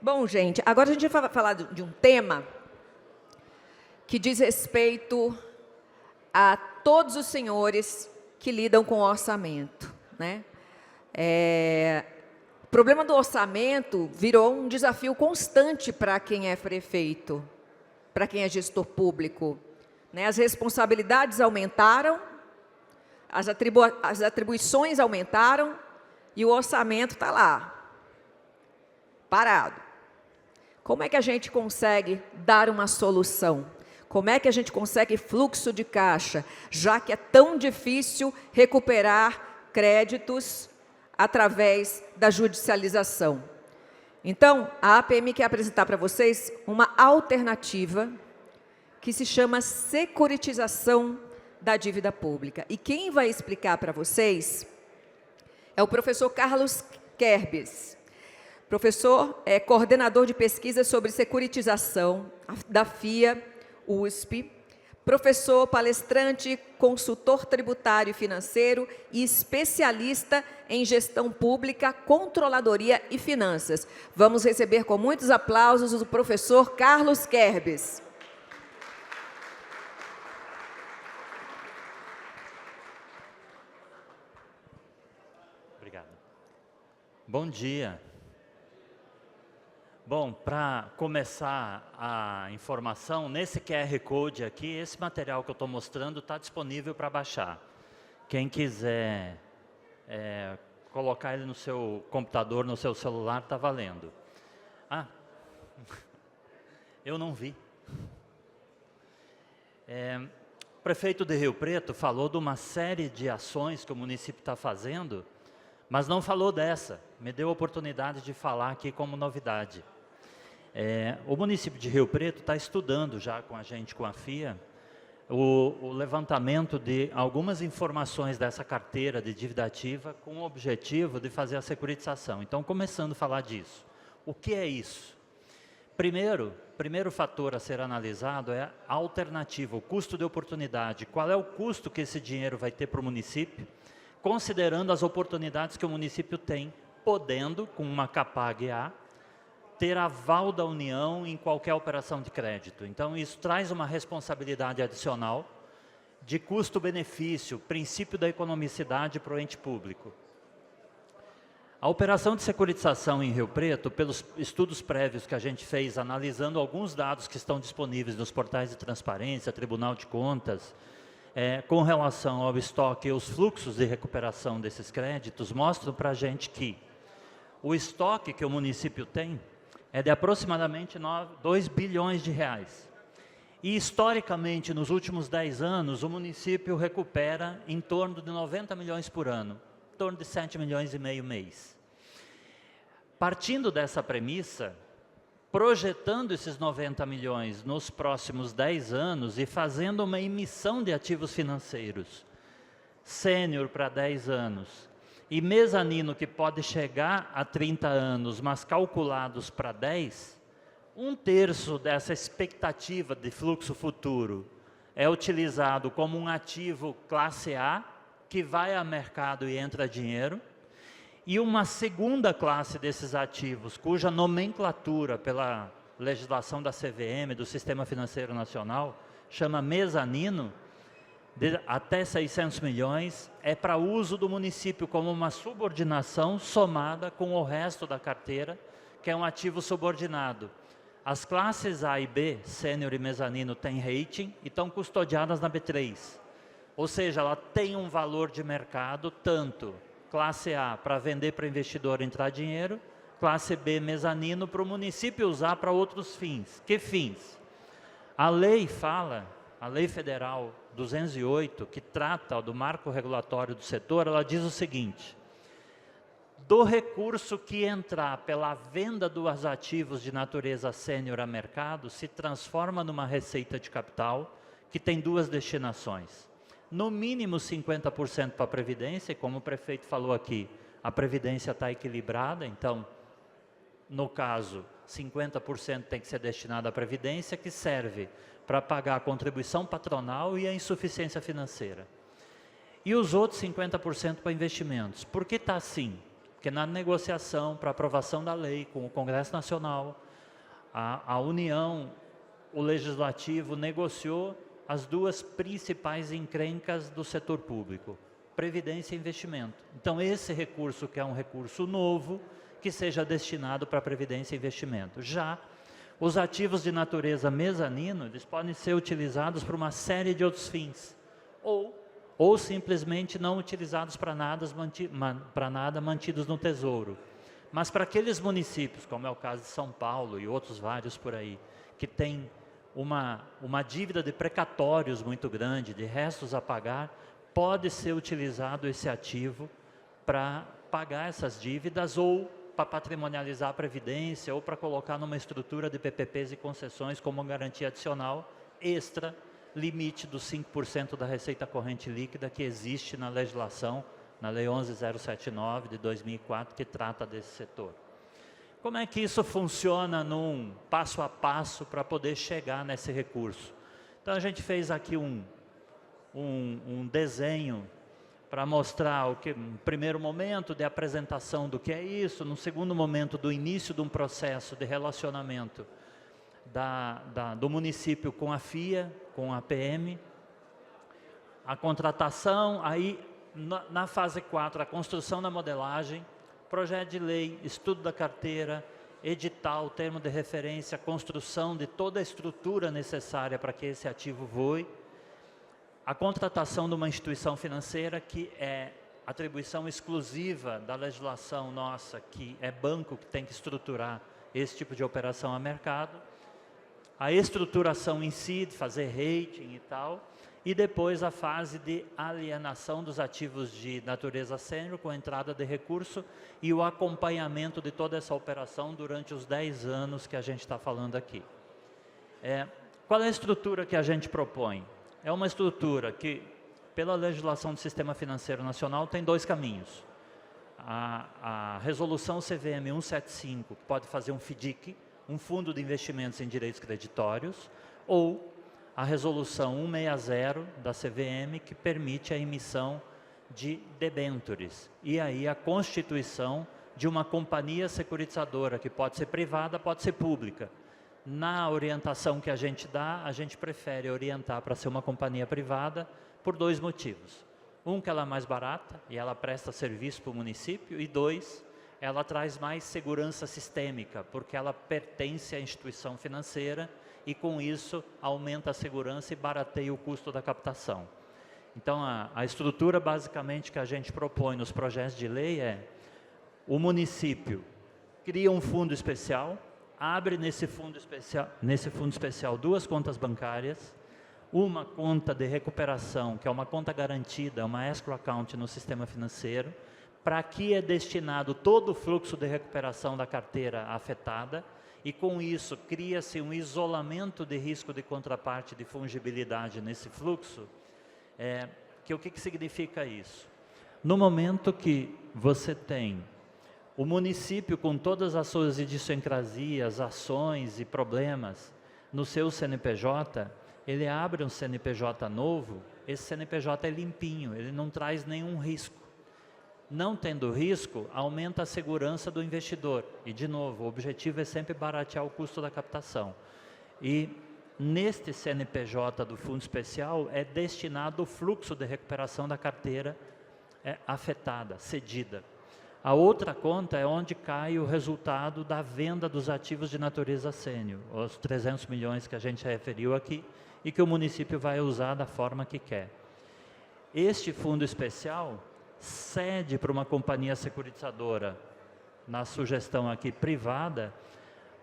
Bom, gente, agora a gente vai falar de um tema que diz respeito a todos os senhores que lidam com orçamento, né? O problema do orçamento virou um desafio constante para quem é prefeito, para quem é gestor público, né? As responsabilidades aumentaram, as atribuições aumentaram e o orçamento está lá, parado. Como é que a gente consegue dar uma solução? Como é que a gente consegue fluxo de caixa, já que é tão difícil recuperar créditos através da judicialização? Então, a APM quer apresentar para vocês uma alternativa que se chama securitização da dívida pública. E quem vai explicar para vocês é o professor Carlos Kerbes. Professor é coordenador de pesquisa sobre securitização da FIA, USP, professor, palestrante, consultor tributário e financeiro e especialista em gestão pública, controladoria e finanças. Vamos receber com muitos aplausos o professor Carlos Kerbes. Obrigado. Bom dia. Bom, para começar a informação, nesse QR Code aqui, esse material que eu estou mostrando está disponível para baixar. Quem quiser colocar ele no seu computador, no seu celular, está valendo. Ah, eu não vi. O prefeito de Rio Preto falou de uma série de ações que o município está fazendo, mas não falou dessa. Me deu a oportunidade de falar aqui como novidade. O município de Rio Preto está estudando já com a gente, com a FIA, o levantamento de algumas informações dessa carteira de dívida ativa com o objetivo de fazer a securitização. Então, começando a falar disso. O que é isso? Primeiro fator a ser analisado é a alternativa, o custo de oportunidade. Qual é o custo que esse dinheiro vai ter para o município, considerando as oportunidades que o município tem, podendo, com uma CAPAG-A, ter aval da União em qualquer operação de crédito. Então, isso traz uma responsabilidade adicional de custo-benefício, princípio da economicidade para o ente público. A operação de securitização em Rio Preto, pelos estudos prévios que a gente fez, analisando alguns dados que estão disponíveis nos portais de transparência, Tribunal de Contas, com relação ao estoque e os fluxos de recuperação desses créditos, mostram para a gente que o estoque que o município tem é de aproximadamente 2 bilhões de reais. E, historicamente, nos últimos 10 anos, o município recupera em torno de 90 milhões por ano, em torno de 7 milhões e meio mês. Partindo dessa premissa, projetando esses 90 milhões nos próximos 10 anos e fazendo uma emissão de ativos financeiros, sênior para 10 anos, e mezanino que pode chegar a 30 anos, mas calculados para 10, 1/3 dessa expectativa de fluxo futuro é utilizado como um ativo classe A, que vai a mercado e entra dinheiro, e uma segunda classe desses ativos, cuja nomenclatura pela legislação da CVM, do Sistema Financeiro Nacional, chama mezanino, de até 600 milhões, é para uso do município como uma subordinação somada com o resto da carteira, que é um ativo subordinado. As classes A e B, sênior e mezanino, têm rating e estão custodiadas na B3. Ou seja, ela tem um valor de mercado, tanto classe A para vender para investidor entrar dinheiro, classe B, mezanino, para o município usar para outros fins. Que fins? A lei fala, a Lei Federal 208, que trata do marco regulatório do setor, ela diz o seguinte: do recurso que entrar pela venda dos ativos de natureza sênior a mercado, se transforma numa receita de capital que tem duas destinações. No mínimo 50% para a Previdência, e como o prefeito falou aqui, a Previdência está equilibrada, então, no caso, 50% tem que ser destinado à Previdência, que serve para pagar a contribuição patronal e a insuficiência financeira. E os outros 50% para investimentos. Por que está assim? porque na negociação para aprovação da lei com o Congresso Nacional, a União, o Legislativo negociou as duas principais encrencas do setor público, previdência e investimento. Então, esse recurso, que é um recurso novo, que seja destinado para previdência e investimento. Já os ativos de natureza mezanino, eles podem ser utilizados para uma série de outros fins, ou simplesmente não utilizados para nada, mantidos no Tesouro. Mas para aqueles municípios, como é o caso de São Paulo e outros vários por aí, que tem uma dívida de precatórios muito grande, de restos a pagar, pode ser utilizado esse ativo para pagar essas dívidas ou para patrimonializar a previdência ou para colocar numa estrutura de PPPs e concessões como garantia adicional extra, limite dos 5% da receita corrente líquida que existe na legislação, na Lei 11.079 de 2004, que trata desse setor. Como é que isso funciona num passo a passo para poder chegar nesse recurso? Então a gente fez aqui um desenho para mostrar um primeiro momento de apresentação do que é isso, no segundo momento do início de um processo de relacionamento do município com a FIA, com a PM, a contratação, aí na fase 4, a construção da modelagem, projeto de lei, estudo da carteira, edital, termo de referência, construção de toda a estrutura necessária para que esse ativo voe, a contratação de uma instituição financeira, que é atribuição exclusiva da legislação nossa, que é banco que tem que estruturar esse tipo de operação a mercado, a estruturação em si, de fazer rating e tal, e depois a fase de alienação dos ativos de natureza sênior, com entrada de recurso, e o acompanhamento de toda essa operação durante os 10 anos que a gente está falando aqui. Qual é a estrutura que a gente propõe? É uma estrutura que, pela legislação do Sistema Financeiro Nacional, tem dois caminhos. A resolução CVM 175, que pode fazer um FDIC, um Fundo de Investimentos em Direitos Creditórios, ou a resolução 160 da CVM, que permite a emissão de debêntures, e aí a constituição de uma companhia securitizadora, que pode ser privada, pode ser pública. Na orientação que a gente dá, a gente prefere orientar para ser uma companhia privada por dois motivos. Um, que ela é mais barata e ela presta serviço para o município, e dois, ela traz mais segurança sistêmica, porque ela pertence à instituição financeira e com isso aumenta a segurança e barateia o custo da captação. Então a estrutura basicamente que a gente propõe nos projetos de lei é: o município cria um fundo especial, abre nesse fundo especial duas contas bancárias, uma conta de recuperação, que é uma conta garantida, uma escrow account no sistema financeiro, para que é destinado todo o fluxo de recuperação da carteira afetada, e com isso cria-se um isolamento de risco de contraparte de fungibilidade nesse fluxo. O que significa isso? No momento que você tem o município com todas as suas idiosincrasias, ações e problemas no seu CNPJ, ele abre um CNPJ novo, esse CNPJ é limpinho, ele não traz nenhum risco. Não tendo risco, aumenta a segurança do investidor. E, de novo, o objetivo é sempre baratear o custo da captação. E, neste CNPJ do Fundo Especial, é destinado o fluxo de recuperação da carteira afetada, cedida. A outra conta é onde cai o resultado da venda dos ativos de natureza sênior, os 300 milhões que a gente referiu aqui, e que o município vai usar da forma que quer. Este fundo especial cede para uma companhia securitizadora, na sugestão aqui privada,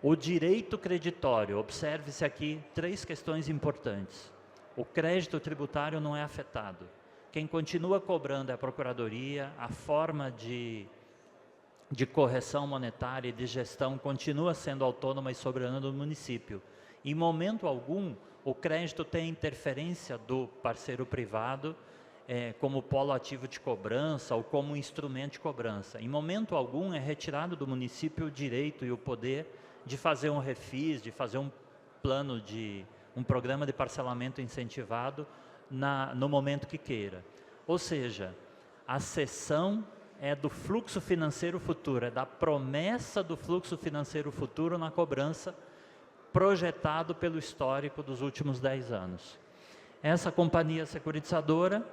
o direito creditório. Observe-se aqui 3 questões importantes. O crédito tributário não é afetado. Quem continua cobrando é a Procuradoria, a forma de correção monetária e de gestão continua sendo autônoma e soberana do município. Em momento algum, o crédito tem interferência do parceiro privado, como polo ativo de cobrança ou como instrumento de cobrança. Em momento algum é retirado do município o direito e o poder de fazer um refis, de fazer um programa de parcelamento incentivado no momento que queira. Ou seja, a cessão é do fluxo financeiro futuro, é da promessa do fluxo financeiro futuro na cobrança projetado pelo histórico dos últimos 10 anos. Essa companhia securitizadora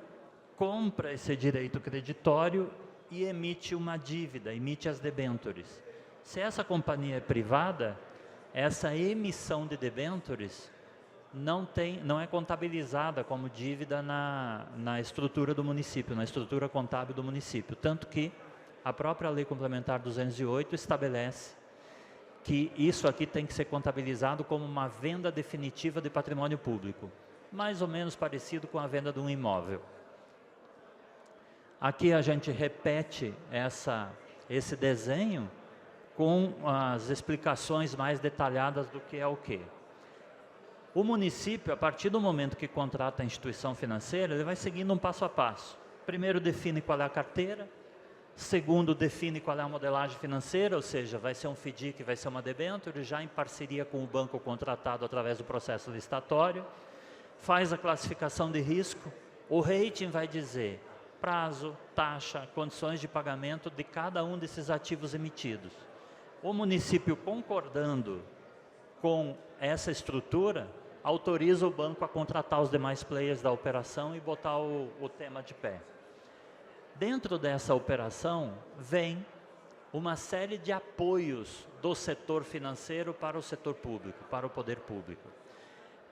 compra esse direito creditório e emite uma dívida, emite as debêntures. Se essa companhia é privada, essa emissão de debêntures não é contabilizada como dívida na estrutura do município, na estrutura contábil do município. Tanto que a própria Lei Complementar 208 estabelece que isso aqui tem que ser contabilizado como uma venda definitiva de patrimônio público, mais ou menos parecido com a venda de um imóvel. Aqui a gente repete esse desenho com as explicações mais detalhadas do que é o quê. O município, a partir do momento que contrata a instituição financeira, ele vai seguindo um passo a passo. Primeiro define qual é a carteira, segundo define qual é a modelagem financeira, ou seja, vai ser um FDIC, vai ser uma debênture, já em parceria com o banco contratado através do processo licitatório, faz a classificação de risco, o rating vai dizer prazo, taxa, condições de pagamento de cada um desses ativos emitidos. O município, concordando com essa estrutura, autoriza o banco a contratar os demais players da operação e botar o tema de pé. Dentro dessa operação, vem uma série de apoios do setor financeiro para o setor público, para o poder público.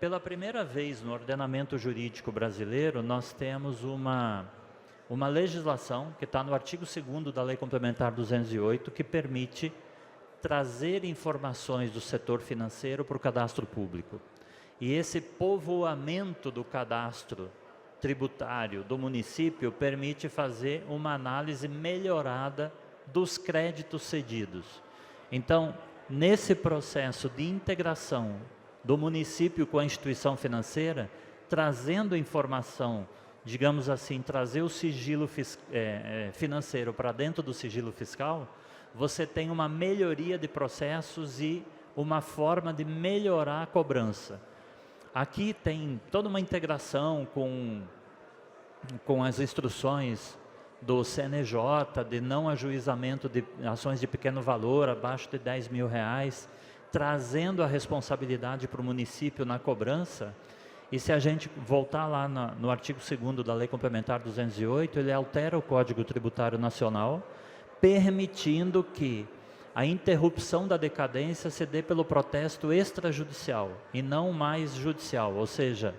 Pela primeira vez no ordenamento jurídico brasileiro, nós temos uma legislação que está no artigo 2º da Lei Complementar 208, que permite trazer informações do setor financeiro para o cadastro público. E esse povoamento do cadastro tributário do município permite fazer uma análise melhorada dos créditos cedidos. Então, nesse processo de integração do município com a instituição financeira, trazendo informação, digamos assim, trazer o sigilo financeiro para dentro do sigilo fiscal, você tem uma melhoria de processos e uma forma de melhorar a cobrança. Aqui tem toda uma integração com as instruções do CNJ de não ajuizamento de ações de pequeno valor, abaixo de R$10 mil, trazendo a responsabilidade para o município na cobrança. E se a gente voltar lá no artigo 2º da Lei Complementar 208, ele altera o Código Tributário Nacional, permitindo que a interrupção da decadência se dê pelo protesto extrajudicial e não mais judicial, ou seja,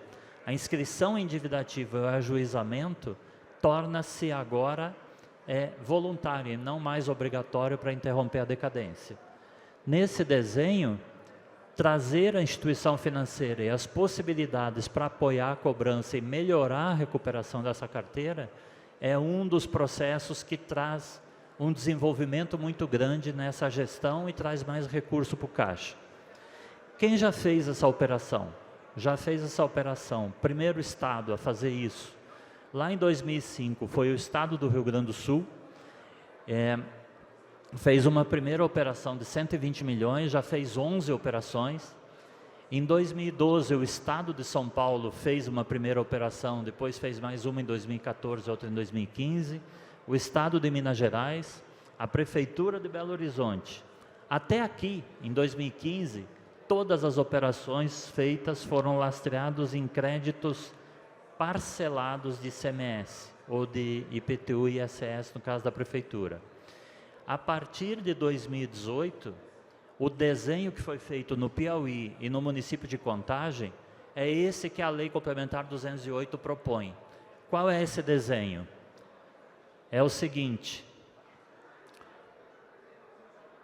a inscrição em dívida ativa e o ajuizamento torna-se agora voluntário e não mais obrigatório para interromper a decadência. Nesse desenho, trazer a instituição financeira e as possibilidades para apoiar a cobrança e melhorar a recuperação dessa carteira é um dos processos que traz um desenvolvimento muito grande nessa gestão e traz mais recurso para o caixa. Quem já fez essa operação? Já fez essa operação. Primeiro estado a fazer isso, lá em 2005, foi o estado do Rio Grande do Sul. Fez uma primeira operação de 120 milhões, já fez 11 operações. Em 2012, o estado de São Paulo fez uma primeira operação, depois fez mais uma em 2014, outra em 2015. O estado de Minas Gerais, a prefeitura de Belo Horizonte. Até aqui, em 2015, todas as operações feitas foram lastreadas em créditos parcelados de ICMS, ou de IPTU e ISS, no caso da prefeitura. A partir de 2018, o desenho que foi feito no Piauí e no município de Contagem é esse que a Lei Complementar 208 propõe. Qual é esse desenho? É o seguinte: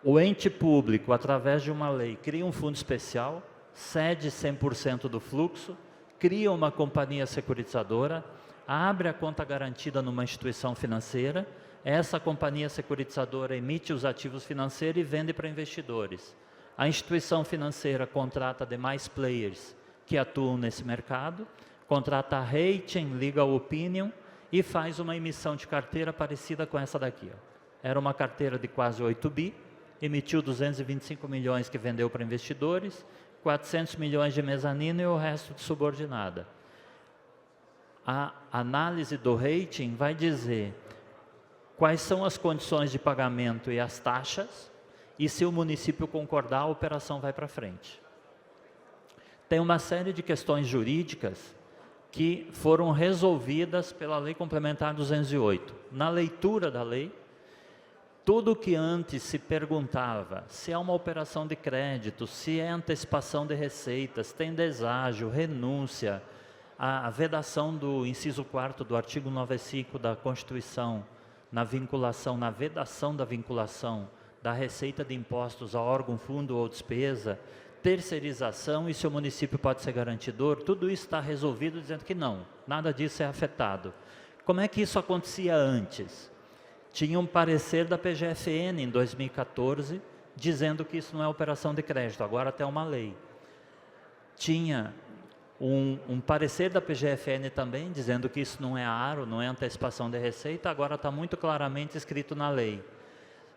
o ente público, através de uma lei, cria um fundo especial, cede 100% do fluxo, cria uma companhia securitizadora, abre a conta garantida numa instituição financeira, essa companhia securitizadora emite os ativos financeiros e vende para investidores. A instituição financeira contrata demais players que atuam nesse mercado, contrata a rating, legal opinion e faz uma emissão de carteira parecida com essa daqui. Era uma carteira de quase 8 bi, emitiu 225 milhões que vendeu para investidores, 400 milhões de mezanino e o resto de subordinada. A análise do rating vai dizer quais são as condições de pagamento e as taxas, e se o município concordar, a operação vai para frente. Tem uma série de questões jurídicas que foram resolvidas pela Lei Complementar 208. Na leitura da lei, tudo que antes se perguntava, se é uma operação de crédito, se é antecipação de receitas, tem deságio, renúncia, a vedação do inciso 4º do artigo 95 da Constituição, na vinculação, na vedação da vinculação da receita de impostos a órgão, fundo ou despesa, terceirização e se o município pode ser garantidor, tudo isso está resolvido dizendo que não, nada disso é afetado. Como é que isso acontecia antes? Tinha um parecer da PGFN em 2014, dizendo que isso não é operação de crédito, agora tem uma lei. Tinha um parecer da PGFN também, dizendo que isso não é aro, não é antecipação de receita, agora está muito claramente escrito na lei.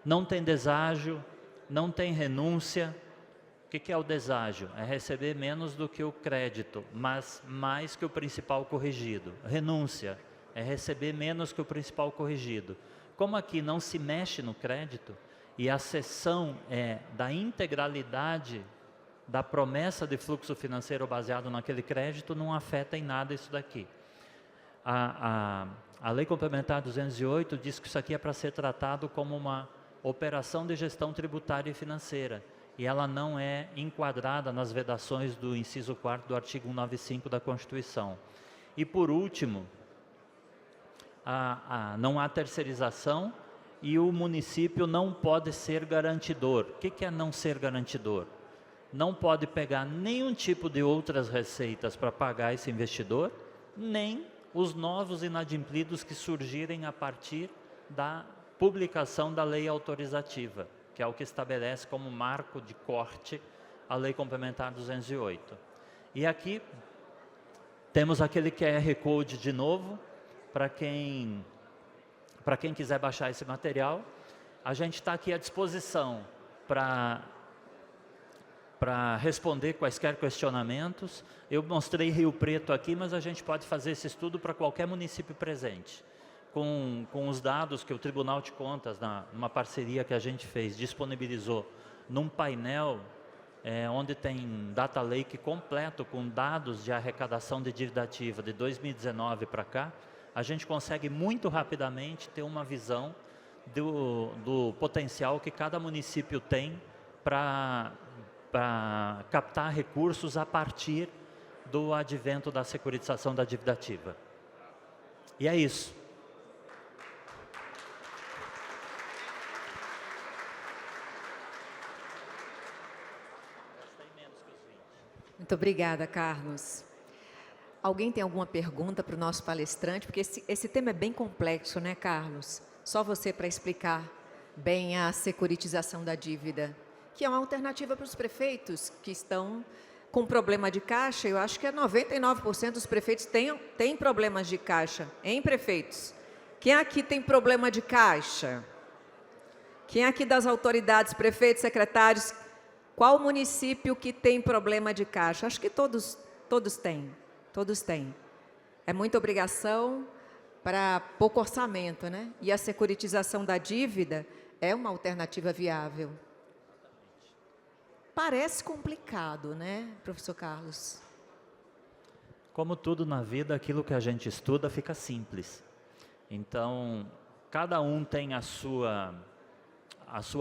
Não tem deságio, não tem renúncia. O que é o deságio? É receber menos do que o crédito, mas mais que o principal corrigido. Renúncia é receber menos que o principal corrigido. Como aqui não se mexe no crédito, e a cessão é da integralidade da promessa de fluxo financeiro baseado naquele crédito, não afeta em nada isso daqui. A Lei Complementar 208 diz que isso aqui é para ser tratado como uma operação de gestão tributária e financeira, e ela não é enquadrada nas vedações do inciso 4º do artigo 195 da Constituição. E por último, não há terceirização e o município não pode ser garantidor. O que é não ser garantidor? Não pode pegar nenhum tipo de outras receitas para pagar esse investidor, nem os novos inadimplidos que surgirem a partir da publicação da lei autorizativa, que é o que estabelece como marco de corte a Lei Complementar 208. E aqui temos aquele QR Code de novo, para quem quiser baixar esse material. A gente está aqui à disposição para responder quaisquer questionamentos. Eu mostrei Rio Preto aqui, mas a gente pode fazer esse estudo para qualquer município presente. Com os dados que o Tribunal de Contas, numa parceria que a gente fez, disponibilizou num painel onde tem data lake completo com dados de arrecadação de dívida ativa de 2019 para cá, a gente consegue muito rapidamente ter uma visão do potencial que cada município tem para captar recursos a partir do advento da securitização da dívida ativa. E é isso. Muito obrigada, Carlos. Alguém tem alguma pergunta para o nosso palestrante? Porque esse tema é bem complexo, né, Carlos? Só você para explicar bem a securitização da dívida, que é uma alternativa para os prefeitos que estão com problema de caixa. Eu acho que 99% dos prefeitos têm problemas de caixa, hein, prefeitos? Quem aqui tem problema de caixa? Quem aqui das autoridades, prefeitos, secretários, qual o município que tem problema de caixa? Acho que todos têm. Todos têm. É muita obrigação para pouco orçamento, né? E a securitização da dívida é uma alternativa viável. Parece complicado, né, professor Carlos? Como tudo na vida, aquilo que a gente estuda fica simples. Então, cada um tem a sua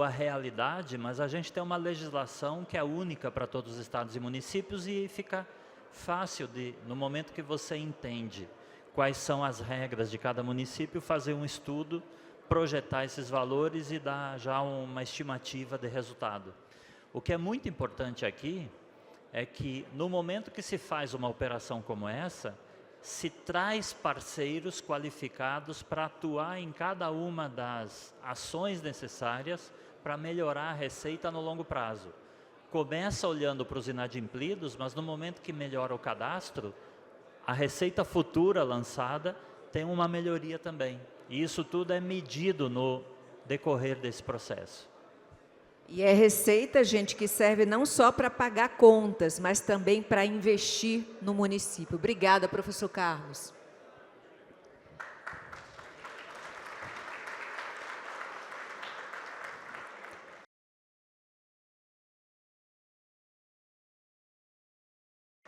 realidade, mas a gente tem uma legislação que é única para todos os estados e municípios e fica fácil no momento que você entende quais são as regras de cada município, fazer um estudo, projetar esses valores e dar já uma estimativa de resultado. O que é muito importante aqui é que no momento que se faz uma operação como essa, se traz parceiros qualificados para atuar em cada uma das ações necessárias para melhorar a receita no longo prazo. Começa olhando para os inadimplidos, mas no momento que melhora o cadastro, a receita futura lançada tem uma melhoria também. E isso tudo é medido no decorrer desse processo. E é receita, gente, que serve não só para pagar contas, mas também para investir no município. Obrigada, professor Carlos.